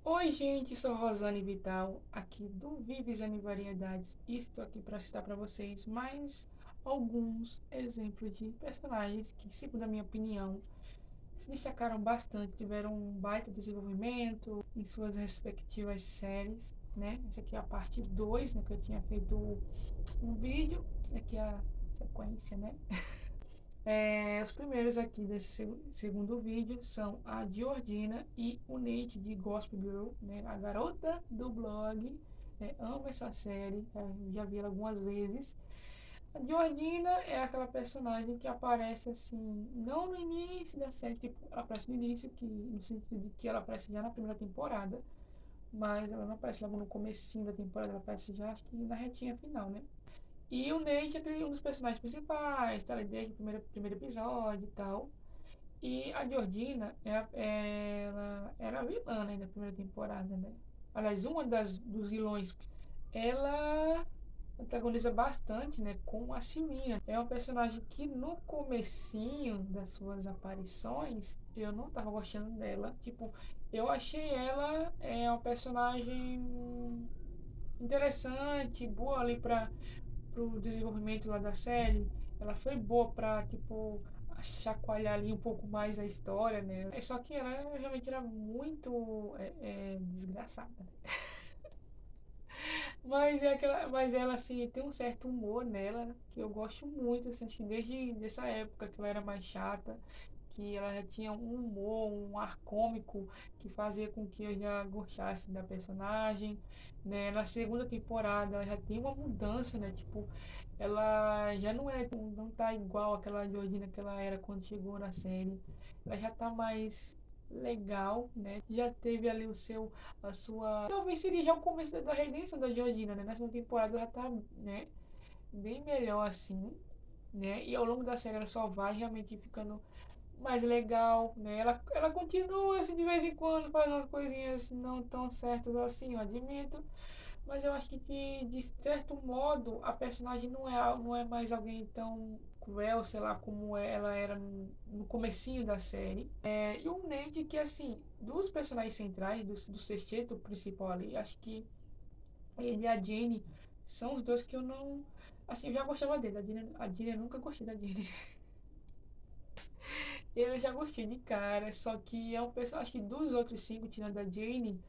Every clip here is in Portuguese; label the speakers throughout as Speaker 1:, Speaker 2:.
Speaker 1: Oi, gente, sou Rosane Vital, aqui do Vives e Variedades, e estou aqui para citar para vocês mais alguns exemplos de personagens que, segundo a minha opinião, se destacaram bastante, tiveram um baita desenvolvimento em suas respectivas séries, né? Essa aqui é a parte 2, né, que eu tinha feito um vídeo, aqui é a sequência, né? Os primeiros aqui desse segundo vídeo são a Georgina e o Nate de Gospel Girl, né? A garota do blog. Amo essa série, já vi ela algumas vezes. A Georgina é aquela personagem que aparece assim, não no início da série, tipo, ela aparece no início, no sentido de que ela aparece já na primeira temporada, mas ela não aparece logo no comecinho da temporada, ela aparece já acho que na retinha final, né? E o Nate é um dos personagens principais, tá ali desde o primeiro episódio e tal. E a Georgina, ela era a vilã, né, da primeira temporada, né? Aliás, dos vilões. Ela antagoniza bastante, né, com a Serena. É uma personagem que no comecinho das suas aparições, eu não tava gostando dela. Tipo, eu achei ela uma personagem interessante, boa ali pro desenvolvimento lá da série. Ela foi boa pra, tipo, chacoalhar ali um pouco mais a história, né? Só que ela realmente era muito desgraçada, né? Mas ela, assim, tem um certo humor nela, né, que eu gosto muito, assim, acho que desde essa época que ela era mais chata, que ela já tinha um humor, um ar cômico que fazia com que eu já gostasse da personagem, né? Na segunda temporada ela já tem uma mudança, né? Tipo, ela já não tá igual aquela Georgina que ela era quando chegou na série. Ela já tá mais legal, né? Já teve ali a sua. Talvez seria já o começo da redenção da Georgina, né? Na segunda temporada ela tá, né? Bem melhor assim, né? E ao longo da série ela só vai realmente ficando mais legal, né? Ela continua assim de vez em quando fazendo umas coisinhas não tão certas assim, eu admito. Mas eu acho que de certo modo a personagem não é mais alguém tão cruel, sei lá, como ela era no comecinho da série. E o Nate, que assim, dos personagens centrais, do sexteto principal ali, acho que ele e a Jane são os dois que eu não. Assim, eu já gostava dele. A Jane eu nunca gostei da Jane. Eu já gostei de cara, só que é um personagem, acho que dos outros cinco, tirando a Jane,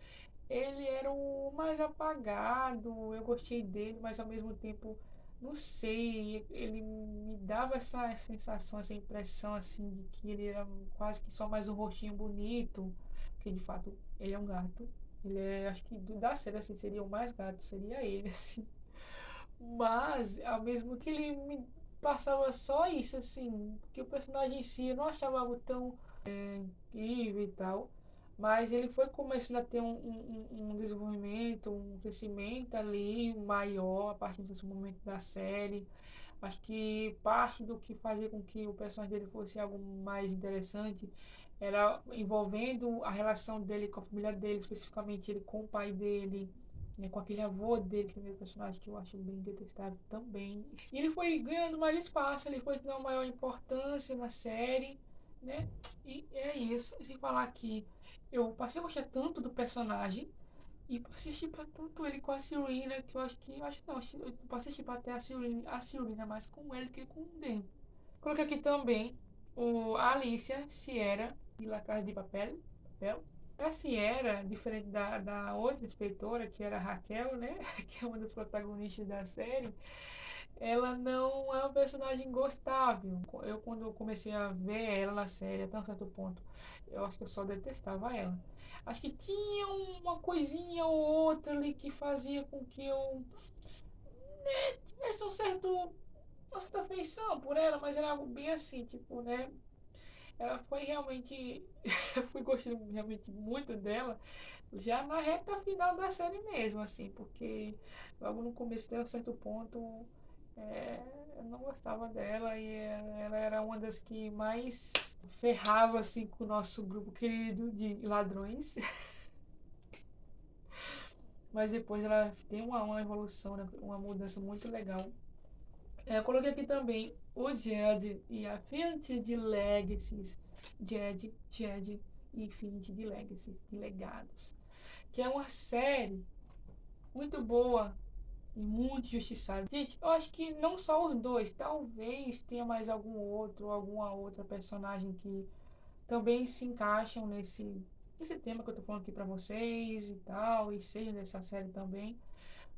Speaker 1: ele era o mais apagado, eu gostei dele, mas ao mesmo tempo, não sei, ele me dava essa sensação, essa impressão assim de que ele era quase que só mais um rostinho bonito, porque de fato ele é um gato. Ele é, acho que da série assim, seria o mais gato, seria ele, assim. Mas, ao mesmo que ele me passava só isso, assim, que o personagem em si eu não achava algo tão incrível e tal. Mas ele foi começando a ter um desenvolvimento, um crescimento ali maior a partir desse momento da série. Acho que parte do que fazia com que o personagem dele fosse algo mais interessante era envolvendo a relação dele com a família dele, especificamente ele com o pai dele, né, com aquele avô dele, que é o personagem que eu acho bem detestável também. E ele foi ganhando mais espaço, ele foi dando maior importância na série, né? E é isso. Sem falar que eu passei a gostar tanto do personagem e passei a chipar tanto ele com a Serena que eu acho que. Acho não, eu passei a chipar até a Serena mais com ele que com o Dan. Coloquei aqui também a Alicia Sierra de La Casa de Papel. A Sierra, diferente da outra inspetora, que era a Raquel, né? Que é uma das protagonistas da série, ela não é um personagem gostável. Eu, quando eu comecei a ver ela na série, até um certo ponto, eu acho que eu só detestava ela. Acho que tinha uma coisinha ou outra ali que fazia com que eu tivesse uma certa afeição por ela, mas era algo bem assim, tipo, né? Ela foi realmente. Eu fui gostando realmente muito dela já na reta final da série mesmo, assim, porque logo no começo, até um certo ponto, é, eu não gostava dela e ela era uma das que mais ferrava, assim, com o nosso grupo querido de ladrões. Mas depois ela tem uma evolução, né, uma mudança muito legal. Eu coloquei aqui também o Jed e a Infinity de Legacies. Jed e Infinity de Legacies, de legados. que é uma série muito boa e muito injustiçada. Gente, eu acho que não só os dois, talvez tenha mais algum outro, alguma outra personagem que também se encaixam nesse tema que eu tô falando aqui pra vocês e tal, e seja dessa série também.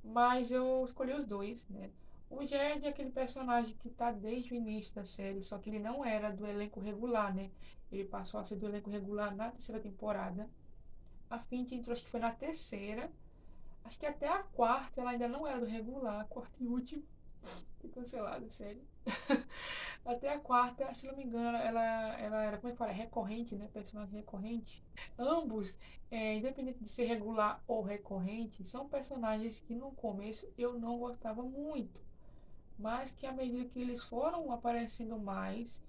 Speaker 1: Mas eu escolhi os dois, né? O Jed é aquele personagem que tá desde o início da série, só que ele não era do elenco regular, né? Ele passou a ser do elenco regular na terceira temporada. A Fint entrou, acho que foi na terceira. Acho que até a quarta ela ainda não era do regular, a quarta e última. Foi cancelada a série. Até a quarta, se não me engano, ela era, como é que fala? Recorrente, né? Personagem recorrente. Ambos, independente de ser regular ou recorrente, são personagens que no começo eu não gostava muito. Mas que à medida que eles foram aparecendo mais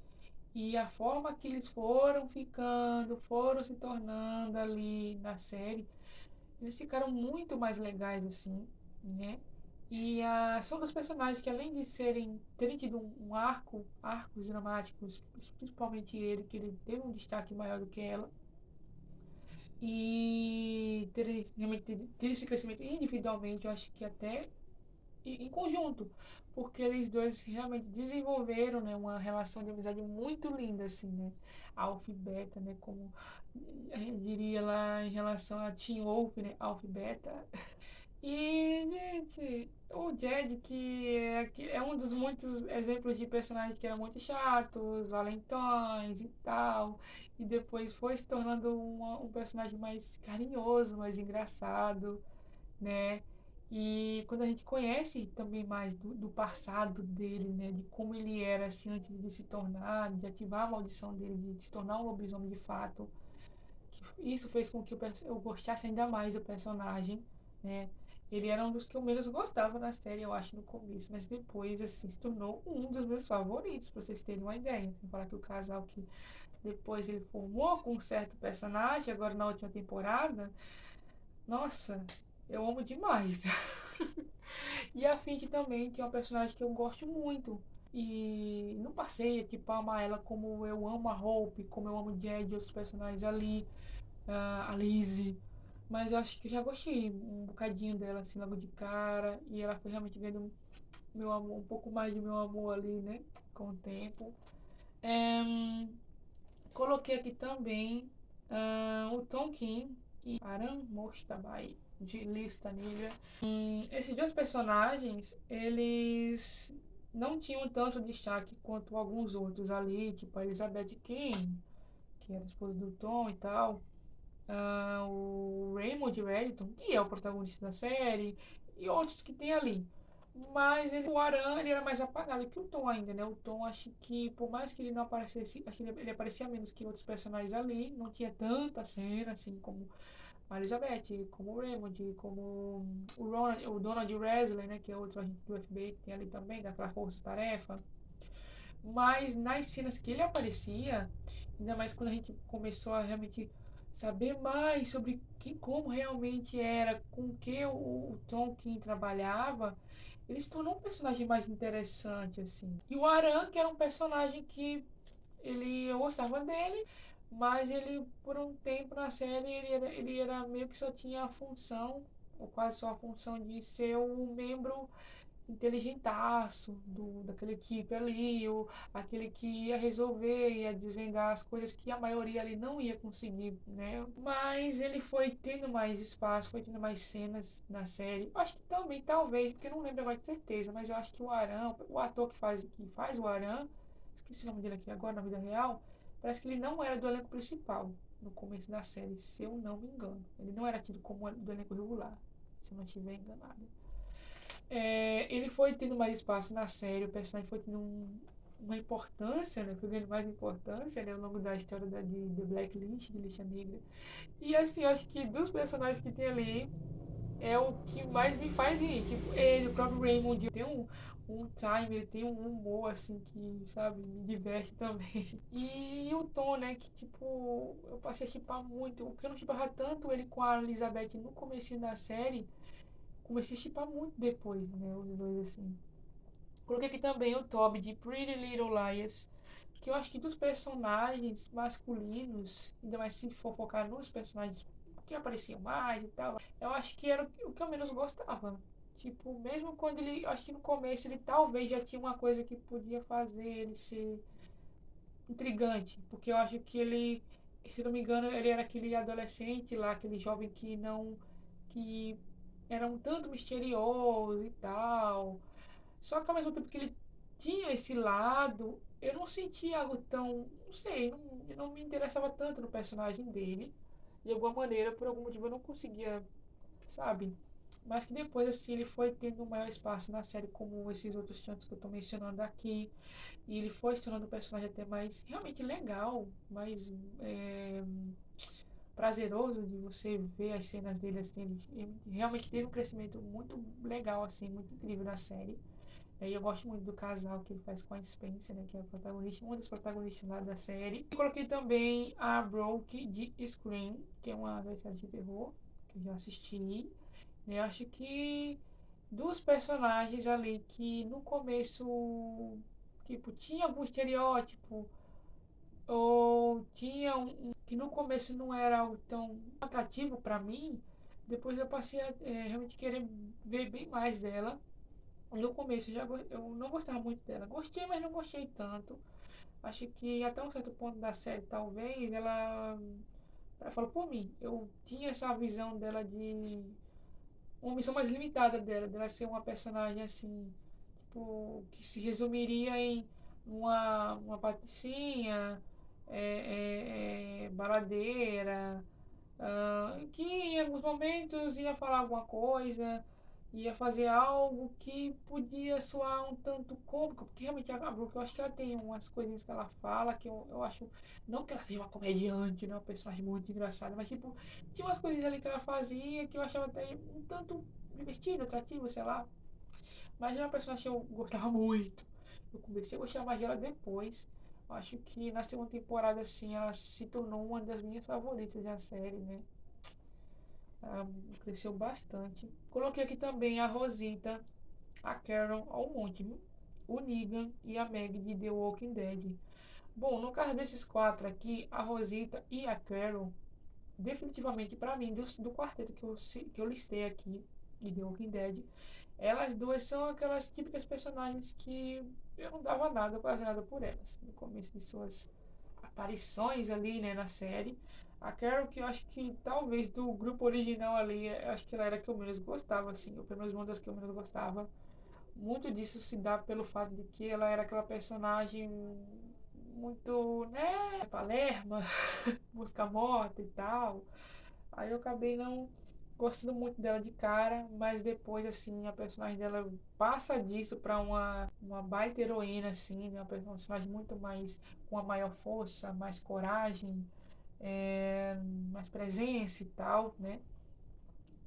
Speaker 1: e a forma que eles foram ficando, foram se tornando ali na série, eles ficaram muito mais legais assim, né? E são dos personagens que além de terem tido arcos dramáticos, principalmente ele, que ele teve um destaque maior do que ela, e ter esse crescimento individualmente, eu acho que até em conjunto, porque eles dois realmente desenvolveram, né, uma relação de amizade muito linda, assim, né? Alf e Beta, né, como a gente diria lá em relação a Teen Wolf, né, Alf e Beta. E, gente, o Jed, que é um dos muitos exemplos de personagens que eram muito chatos, valentões e tal, e depois foi se tornando um personagem mais carinhoso, mais engraçado, né? E quando a gente conhece também mais do passado dele, né? De como ele era assim antes de se tornar, de ativar a maldição dele, de se tornar um lobisomem de fato. Isso fez com que eu gostasse ainda mais do personagem, né? Ele era um dos que eu menos gostava na série, eu acho, no começo, mas depois, assim, se tornou um dos meus favoritos, pra vocês terem uma ideia. Sem falar que o casal que depois ele formou com um certo personagem, agora na última temporada, nossa, eu amo demais. E a Fint também, que é um personagem que eu gosto muito. E não passei tipo, a amar ela como eu amo a Hope, como eu amo o Jed e outros personagens ali, a Lizzie. Mas eu acho que eu já gostei um bocadinho dela, assim, logo de cara. E ela foi realmente ganhando meu amor, um pouco mais de meu amor ali, né? Com o tempo. Em, Coloquei aqui também o Tom King e Aram Mostabai, de Lista Negra. Esses dois personagens, eles não tinham tanto destaque quanto alguns outros ali, tipo a Elizabeth King, que era a esposa do Tom e tal, o Raymond Reddington, que é o protagonista da série, e outros que tem ali. Mas o Aran ele era mais apagado que o Tom ainda, né? O Tom acho que, por mais que ele não aparecesse, acho que ele aparecia menos que outros personagens ali, não tinha tanta cena assim como a Elizabeth, como o Raymond, como o Donald Wesley, né, que é outro agente do FBI que tem ali também, daquela força-tarefa. Mas nas cenas que ele aparecia, ainda mais quando a gente começou a realmente saber mais sobre como realmente era, com que o Tom King trabalhava, ele se tornou um personagem mais interessante, assim. E o Aran, que era um personagem que eu gostava dele, mas ele, por um tempo na série, ele era meio que só tinha a função, ou quase só a função de ser um membro inteligentaço daquela equipe ali, aquele que ia resolver, ia desvendar as coisas que a maioria ali não ia conseguir, né? Mas ele foi tendo mais espaço, foi tendo mais cenas na série. Acho que também, talvez, porque eu não lembro agora de certeza, mas eu acho que o Aran, o ator que faz o Aran, esqueci o nome dele aqui agora na vida real, parece que ele não era do elenco principal no começo da série, se eu não me engano. Ele não era tido como do elenco regular, se eu não estiver enganado. Ele foi tendo mais espaço na série, o personagem foi tendo uma importância, né? Foi ganhando mais importância, né? Ao longo da história de Black Lynch, de Lixa Negra. E assim, eu acho que dos personagens que tem ali, é o que mais me faz rir. Tipo, ele, o próprio Raymond, tem um time, ele tem um humor, assim, que, sabe, me diverte também. E o Tom, né, que, tipo, eu passei a chipar muito. Porque eu não chipava tanto ele com a Elizabeth no começo da série, comecei a chipar muito depois, né, os dois, assim. Coloquei aqui também o Toby de Pretty Little Liars, que eu acho que dos personagens masculinos, ainda mais se for focar nos personagens que aparecia mais e tal. Eu acho que era o que eu menos gostava. Tipo, mesmo quando ele, acho que no começo ele talvez já tinha uma coisa que podia fazer ele ser intrigante, porque eu acho que ele, se não me engano, ele era aquele adolescente lá, aquele jovem que não, que era um tanto misterioso e tal. Só que ao mesmo tempo que ele tinha esse lado, eu não sentia algo tão, não sei, não, eu não me interessava tanto no personagem dele. De alguma maneira, por algum motivo eu não conseguia, sabe? Mas que depois, assim, ele foi tendo um maior espaço na série, como esses outros tantos que eu tô mencionando aqui. E ele foi se tornando um personagem até mais realmente legal, mais prazeroso de você ver as cenas dele assim. Ele realmente teve um crescimento muito legal, assim, muito incrível na série. E eu gosto muito do casal que ele faz com a Spencer, né, que é a protagonista, uma das protagonistas lá da série. E coloquei também a Brooke de Scream, que é uma das séries de terror que eu já assisti. Eu acho que dos personagens ali que no começo, tipo, tinha algum estereótipo, ou tinha que no começo não era algo tão atrativo pra mim, depois eu passei a realmente querer ver bem mais dela. No começo eu não gostava muito dela. Gostei, mas não gostei tanto. Acho que até um certo ponto da série, talvez, ela falou por mim. Eu tinha essa visão dela de uma missão mais limitada dela ser uma personagem assim, tipo, que se resumiria em uma patricinha, baladeira, que em alguns momentos ia falar alguma coisa, ia fazer algo que podia soar um tanto cômico, porque realmente a Brooke, eu acho que ela tem umas coisinhas que ela fala que eu acho, não que ela seja uma comediante, né, uma personagem muito engraçada, mas tipo, tinha umas coisas ali que ela fazia que eu achava até um tanto divertido, atrativo, sei lá. Mas é uma personagem que eu gostava muito. Eu comecei a gostar mais dela depois. Acho que na segunda temporada, assim, ela se tornou uma das minhas favoritas da série, né? Ela cresceu bastante. Coloquei aqui também a Rosita, a Carol, ao monte, viu? O Negan e a Meg de The Walking Dead. Bom, no caso desses quatro aqui, a Rosita e a Carol, definitivamente para mim, do quarteto que eu listei aqui, de The Walking Dead, elas duas são aquelas típicas personagens que eu não dava nada, quase nada por elas. No começo de suas aparições ali, né, na série. A Carol, que eu acho que talvez do grupo original ali, eu acho que ela era a que eu menos gostava, assim, ou pelo menos uma das que eu menos gostava. Muito disso se dá pelo fato de que ela era aquela personagem muito, né, Palerma, busca morta e tal. Aí eu acabei não gostando muito dela de cara, mas depois, assim, a personagem dela passa disso pra uma baita heroína, assim, né? Uma personagem muito mais, com uma maior força, mais coragem, mais presença e tal, né?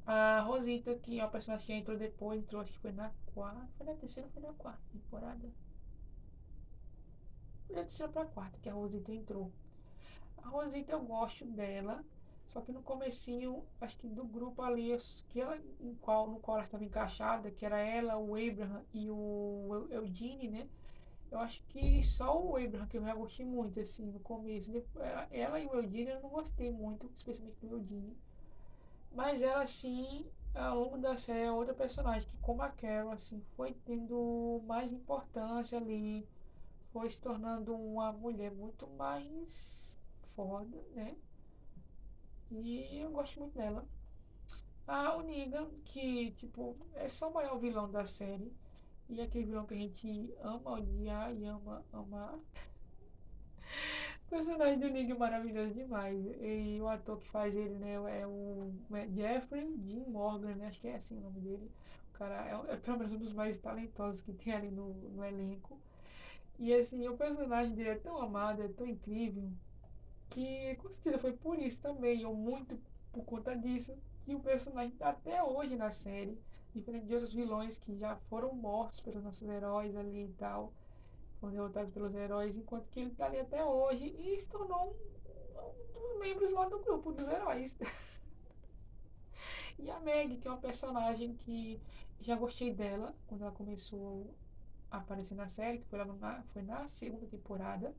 Speaker 1: A Rosita, que é uma personagem que entrou depois, entrou acho que foi na quarta, foi na terceira ou foi na quarta temporada? Foi da terceira pra quarta que a Rosita entrou. A Rosita eu gosto dela, só que no comecinho, acho que do grupo ali, que ela, no qual ela estava encaixada, que era ela, o Abraham e o Eugene, né? Eu acho que só o Abraham que eu já gostei muito, assim, no começo. Ela e o Eugene eu não gostei muito, especialmente do Eugene. Mas ela, assim, ao longo da série é outra personagem que, como a Carol, assim, foi tendo mais importância ali, foi se tornando uma mulher muito mais foda, né? E eu gosto muito dela. A Negan, que, tipo, é só o maior vilão da série. E é aquele vilão que a gente ama odiar e ama amar. O personagem do Negan é maravilhoso demais. E o ator que faz ele, né, é o Jeffrey Dean Morgan, né? Acho que é assim o nome dele. O cara é pelo menos um dos mais talentosos que tem ali no elenco. E assim, o personagem dele é tão amado, é tão incrível, que com certeza foi por isso também, ou muito por conta disso, que o personagem está até hoje na série, diferente de outros vilões que já foram mortos pelos nossos heróis ali e tal, foram derrotados pelos heróis, enquanto que ele está ali até hoje e se tornou um dos membros lá do grupo dos heróis. E a Meg, que é uma personagem que já gostei dela quando ela começou a aparecer na série, que foi na segunda temporada.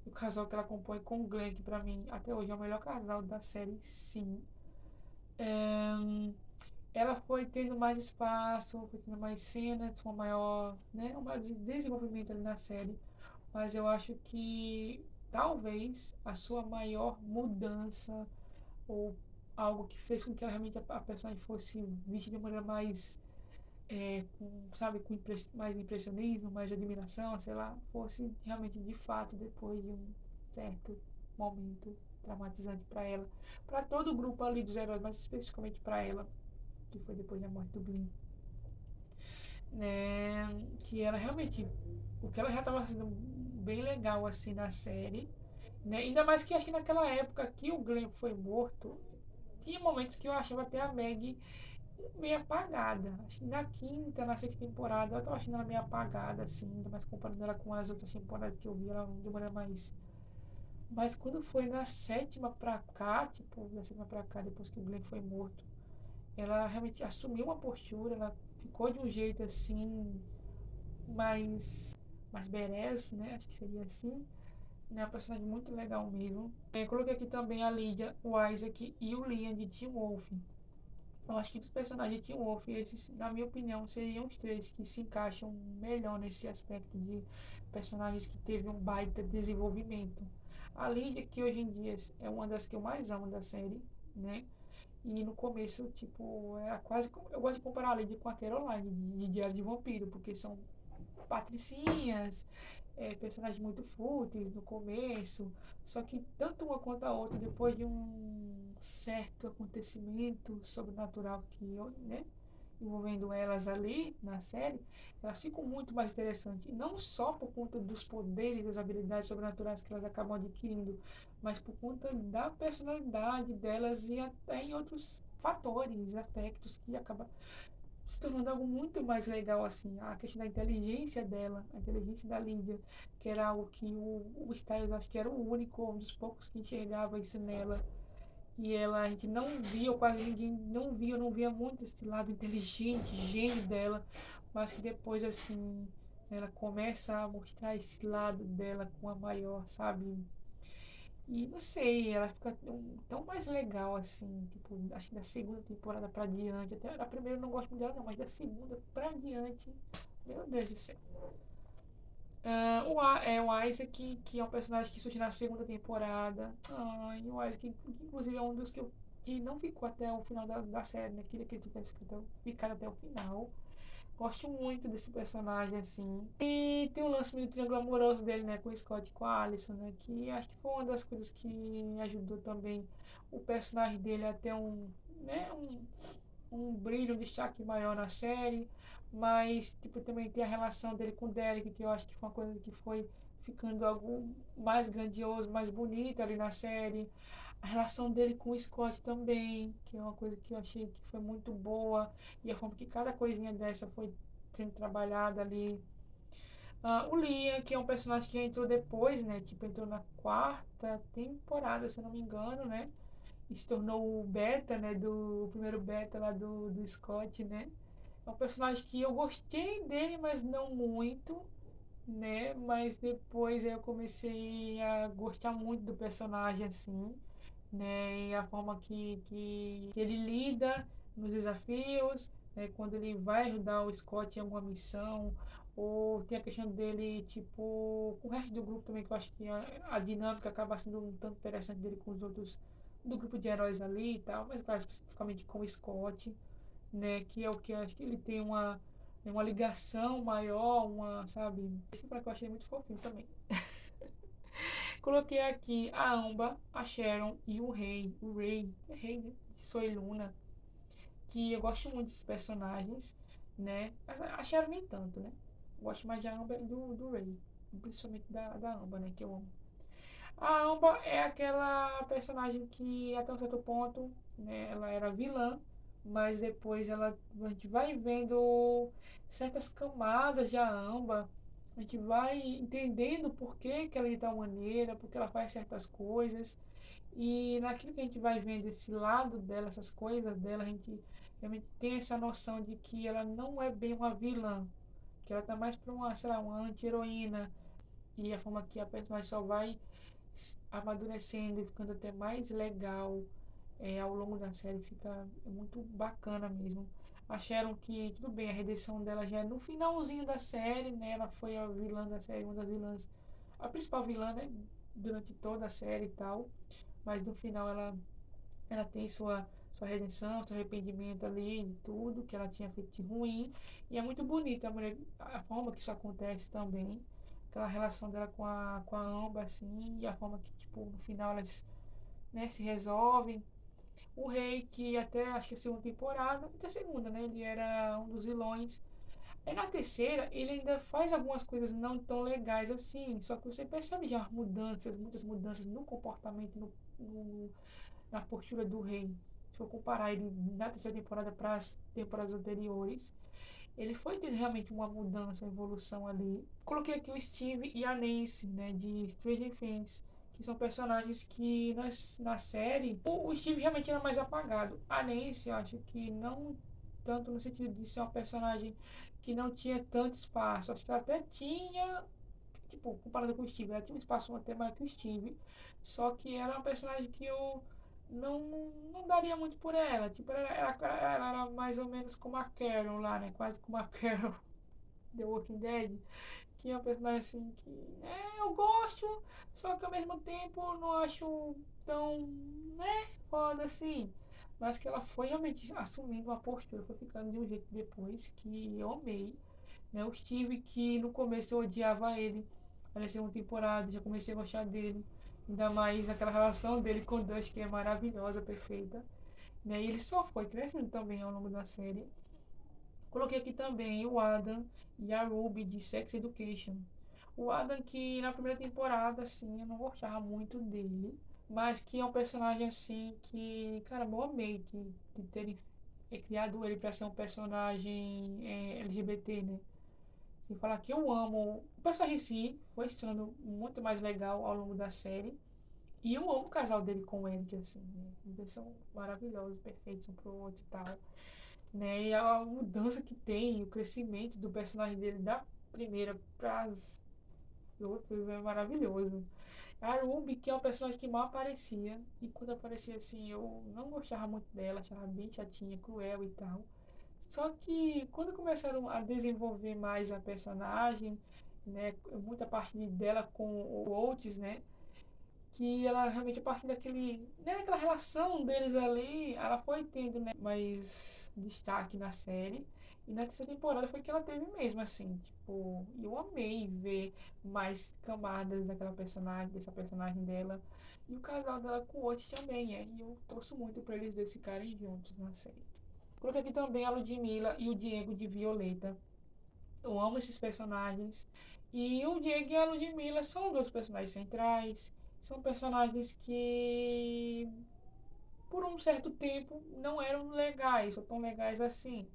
Speaker 1: O casal que ela compõe com o Glenn, que pra mim até hoje é o melhor casal da série, sim. Ela foi tendo mais espaço, foi tendo mais cenas, uma maior, né, um maior desenvolvimento ali na série. Mas eu acho que talvez a sua maior mudança ou algo que fez com que ela, realmente a personagem fosse vista de uma maneira mais, com, sabe, com mais impressionismo, mais admiração, sei lá, fosse realmente de fato depois de um certo momento traumatizante para ela, para todo o grupo ali dos heróis, mas especificamente para ela, que foi depois da morte do Glenn, né? Que ela realmente, o que ela já estava sendo bem legal assim na série, né? Ainda mais que acho que naquela época que o Glenn foi morto, tinha momentos que eu achava até a Meg meio apagada. Acho que na quinta, na sexta temporada, eu tava achando ela meio apagada, assim, ainda mais comparando ela com as outras temporadas que eu vi ela de maneira mais. Mas quando foi na sétima pra cá, tipo, da sétima pra cá, depois que o Glenn foi morto, ela realmente assumiu uma postura, ela ficou de um jeito assim, mais badass, né? Acho que seria assim. É uma personagem muito legal mesmo. Eu coloquei aqui também a Lydia, o Isaac e o Liam de Teen Wolf. Eu acho que dos personagens de Teen Wolf, esses, na minha opinião, seriam os três que se encaixam melhor nesse aspecto de personagens que teve um baita desenvolvimento. A Lydia, que hoje em dia é uma das que eu mais amo da série, né? E no começo, tipo, é quase. Eu gosto de comparar a Lydia com a Caroline de Diário de Vampiro, porque são patricinhas, personagens muito fúteis no começo, só que tanto uma quanto a outra, depois de um certo acontecimento sobrenatural que, né, envolvendo elas ali na série, elas ficam muito mais interessantes. E não só por conta dos poderes, das habilidades sobrenaturais que elas acabam adquirindo, mas por conta da personalidade delas e até em outros fatores, aspectos que acabam se tornando algo muito mais legal, assim, a questão da inteligência dela, a inteligência da Lídia, que era algo que o Styles acho que era o único, um dos poucos que enxergava isso nela, e ela, a gente não via, ou quase ninguém não via, eu não via muito esse lado inteligente, gênio dela, mas que depois, assim, ela começa a mostrar esse lado dela com a maior, sabe, e não sei, ela fica tão mais legal assim, tipo, acho que da segunda temporada pra diante, até da primeira eu não gosto muito dela não, mas da segunda pra diante, meu Deus do céu. O Isaac, que é um personagem que surge na segunda temporada. Ai, o Isaac, que inclusive é um dos que, que não ficou até o final da série, né? Queria que ele tivesse ficado até o final. Gosto muito desse personagem, assim. E tem o lance meio triângulo amoroso dele, né, com o Scott e com a Alison, né, que acho que foi uma das coisas que ajudou também o personagem dele a ter né, um brilho, um destaque maior na série. Mas, tipo, também tem a relação dele com o Derek, que eu acho que foi uma coisa que foi ficando algo mais grandioso, mais bonito ali na série. A relação dele com o Scott também, que é uma coisa que eu achei que foi muito boa. E a forma que cada coisinha dessa foi sendo trabalhada ali. O Liam, que é um personagem que entrou depois, né? Tipo, entrou na quarta temporada, se eu não me engano, né? E se tornou o beta, né? O primeiro beta lá do Scott, né? É um personagem que eu gostei dele, mas não muito, né? Mas depois eu comecei a gostar muito do personagem, assim, né? E a forma que ele lida nos desafios, né? Quando ele vai ajudar o Scott em alguma missão, ou tem a questão dele, tipo, com o resto do grupo também, que eu acho que a dinâmica acaba sendo um tanto interessante dele com os outros do grupo de heróis ali e tal, mas claro, especificamente com o Scott, né? Que é o que eu acho que ele tem uma ligação maior, uma, sabe? Esse que eu achei muito fofinho também. Coloquei aqui a Amba, a Sharon e o Rei, né? De Soy Luna, que eu gosto muito desses personagens, né? A Sharon nem tanto, né? Gosto mais da Amba e do Rei, principalmente da Amba, né? Que eu amo. A Amba é aquela personagem que até um certo ponto, né, ela era vilã, mas depois a gente vai vendo certas camadas de Amba, a gente vai entendendo por que, que ela é de tal maneira, porque ela faz certas coisas, e naquilo que a gente vai vendo esse lado dela, essas coisas dela, a gente realmente tem essa noção de que ela não é bem uma vilã, que ela tá mais para uma, sei lá, uma anti-heroína, e a forma que a personagem só vai amadurecendo e ficando até mais legal ao longo da série fica muito bacana mesmo. Acharam que, tudo bem, a redenção dela já é no finalzinho da série, né? Ela foi a vilã da série, uma das vilãs, a principal vilã, né? Durante toda a série e tal. Mas no final ela tem sua redenção, seu arrependimento ali de tudo que ela tinha feito de ruim. E é muito bonita a forma que isso acontece também. Aquela relação dela com a Amber, assim, e a forma que, tipo, no final elas, né, se resolvem. O rei, que até acho que a segunda temporada, até a segunda, né? Ele era um dos vilões. Aí na terceira, ele ainda faz algumas coisas não tão legais assim. Só que você percebe já mudanças, muitas mudanças no comportamento, na postura do rei. Se eu comparar ele na terceira temporada para as temporadas anteriores, ele foi tendo realmente uma mudança, uma evolução ali. Coloquei aqui o Steve e a Nancy, né, de Stranger Things, que são personagens que na série, o Steve realmente era mais apagado. A Nancy, eu acho que não tanto no sentido de ser uma personagem que não tinha tanto espaço. Acho que ela até tinha, tipo, comparado com o Steve, ela tinha um espaço até maior que o Steve, só que era uma personagem que eu não, não daria muito por ela. Tipo, ela era mais ou menos como a Carol lá, né? Quase como a Carol The Walking Dead, que é uma personagem assim que eu gosto, só que ao mesmo tempo não acho tão, né, foda assim. Mas que ela foi realmente assumindo uma postura, foi ficando de um jeito depois que eu amei, né? O Steve, que no começo eu odiava ele, na segunda temporada já comecei a gostar dele. Ainda mais aquela relação dele com o Dust, que é maravilhosa, perfeita. Né? E ele só foi crescendo também ao longo da série. Coloquei aqui também o Adam e a Ruby de Sex Education. O Adam, que na primeira temporada, assim, eu não gostava muito dele, mas que é um personagem, assim, que, cara, eu amei de terem criado ele para ser um personagem LGBT, né? Sem falar que eu amo o personagem em si, foi se tornando muito mais legal ao longo da série. E eu amo o casal dele com o Eric, assim, né? Eles são maravilhosos, perfeitos um pro outro e tal. Né? E a mudança que tem, o crescimento do personagem dele da primeira para as outras é maravilhoso. A Ruby, que é um personagem que mal aparecia, e quando aparecia assim, eu não gostava muito dela, achava bem chatinha, cruel e tal. Só que quando começaram a desenvolver mais a personagem, né, muita parte dela com o Oates, né, que ela realmente a partir daquele, né, aquela relação deles ali, ela foi tendo, né, mais destaque na série. E na terceira temporada foi que ela teve mesmo, assim, tipo, eu amei ver mais camadas daquela personagem, dessa personagem dela. E o casal dela com o Otis também, e eu torço muito para eles dois ficarem juntos na série. Coloquei aqui também a Ludmilla e o Diego de Violeta. Eu amo esses personagens. E o Diego e a Ludmilla são dois personagens centrais. São personagens que, por um certo tempo, não eram legais, ou tão legais assim.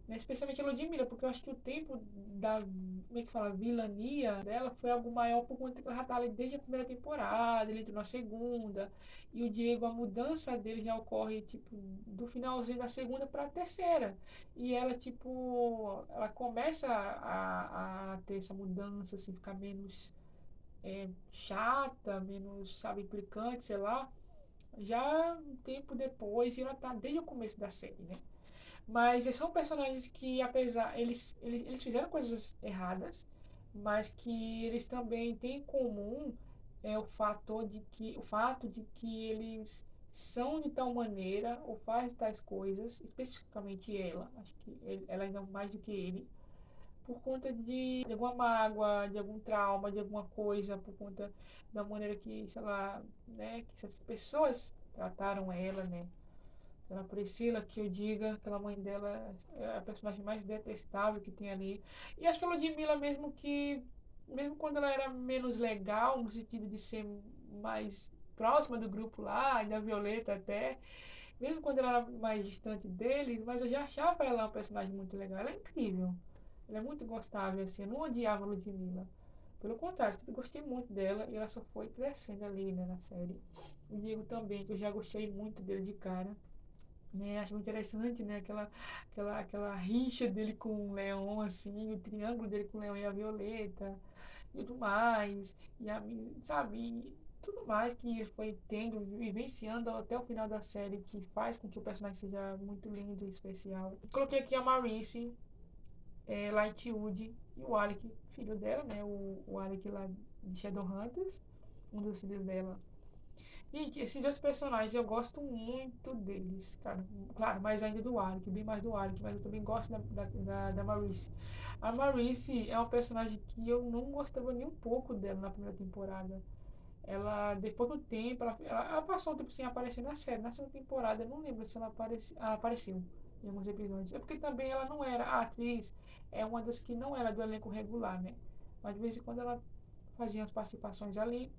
Speaker 1: Né? Especialmente a Ludmilla, porque eu acho que o tempo da, como é que fala, vilania dela foi algo maior por conta que ela já tá ali desde a primeira temporada, ele entrou na segunda. E o Diego, a mudança dele já ocorre, tipo, do finalzinho da segunda para a terceira. E ela, tipo, ela começa a ter essa mudança, assim, ficar menos chata, menos, sabe, implicante, sei lá. Já um tempo depois, e ela tá desde o começo da série, né? Mas são personagens que, apesar, eles fizeram coisas erradas, mas que eles também têm em comum o fato de que eles são de tal maneira ou fazem tais coisas, especificamente ela, acho que ela ainda mais do que ele, por conta de alguma mágoa, de algum trauma, de alguma coisa, por conta da maneira que, sei lá, né, que essas pessoas trataram ela, né? Aquela Priscila, que eu diga, aquela mãe dela é a personagem mais detestável que tem ali. E acho que a Ludmilla, mesmo quando ela era menos legal, no sentido de ser mais próxima do grupo lá, e da Violeta até, mesmo quando ela era mais distante deles, mas eu já achava ela uma personagem muito legal. Ela é incrível. Ela é muito gostável, assim. Eu não odiava a Ludmilla. Pelo contrário, sempre gostei muito dela e ela só foi crescendo ali, né, na série. O Diego também, que eu já gostei muito dele de cara. Né, acho muito interessante, né, aquela rixa dele com o Leão, assim, o triângulo dele com o Leão e a Violeta, e tudo mais, sabe, tudo mais que ele foi tendo, vivenciando até o final da série, que faz com que o personagem seja muito lindo e especial. Coloquei aqui a Maurice, Lightwood e o Alec, filho dela, né? O Alec lá de Shadowhunters, um dos filhos dela. Gente, esses dois personagens eu gosto muito deles, cara. Claro, mais ainda do Alec, bem mais do Alec, mas eu também gosto da Maurice. A Maurice é uma personagem que eu não gostava nem um pouco dela na primeira temporada. Ela, depois do tempo, ela passou um tempo sem aparecer na série. Na segunda temporada, eu não lembro se ela apareceu em alguns episódios. É porque também ela não era a atriz, é uma das que não era do elenco regular, né? Mas de vez em quando ela fazia as participações ali.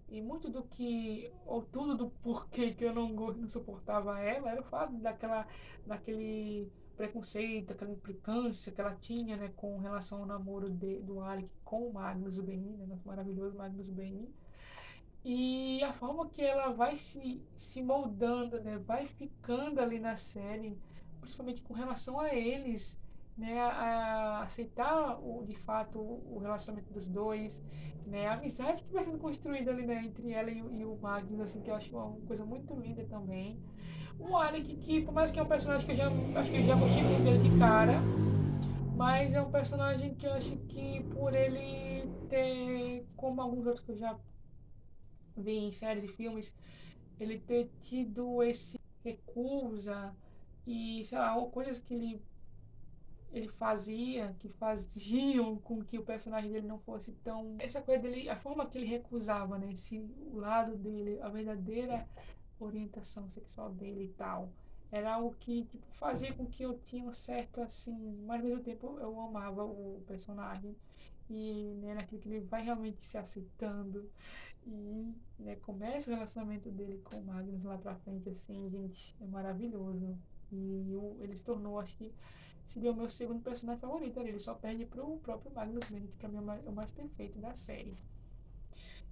Speaker 1: E muito do que, ou tudo do porquê que eu não suportava ela, era o fato daquele preconceito, aquela implicância que ela tinha, né, com relação ao namoro do Alec com o Magnus Bene, né, nosso maravilhoso Magnus Bene. E a forma que ela vai se moldando, né, vai ficando ali na série, principalmente com relação a eles, né, a aceitar de fato o relacionamento dos dois, né, a amizade que vai sendo construída ali, né, entre ela e o Magnus, assim, que eu acho uma coisa muito linda também. O Alec, que por mais que é um personagem que eu já acho que eu já gostei muito dele de cara, mas é um personagem que eu acho que por ele ter, como alguns outros que eu já vi em séries e filmes, ele ter tido esse recusa e, sei lá, coisas que ele fazia, que faziam com que o personagem dele não fosse tão. Essa coisa dele, a forma que ele recusava, né? Esse, o lado dele, a verdadeira orientação sexual dele e tal. Era algo que tipo, fazia com que eu tinha um certo assim, mas ao mesmo tempo eu amava o personagem e né, naquilo que ele vai realmente se aceitando e né, começa o relacionamento dele com o Magnus lá pra frente, assim, gente, é maravilhoso. E ele se tornou, acho que seria o meu segundo personagem favorito ali. Ele só perde pro próprio Magnus Bene, que pra mim é o mais perfeito da série.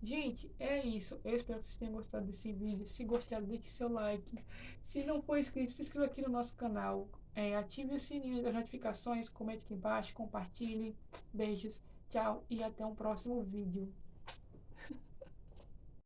Speaker 1: Gente, é isso. Eu espero que vocês tenham gostado desse vídeo. Se gostaram, deixe seu like. Se não for inscrito, se inscreva aqui no nosso canal. Ative o sininho das notificações, comente aqui embaixo, compartilhe. Beijos, tchau e até um próximo vídeo.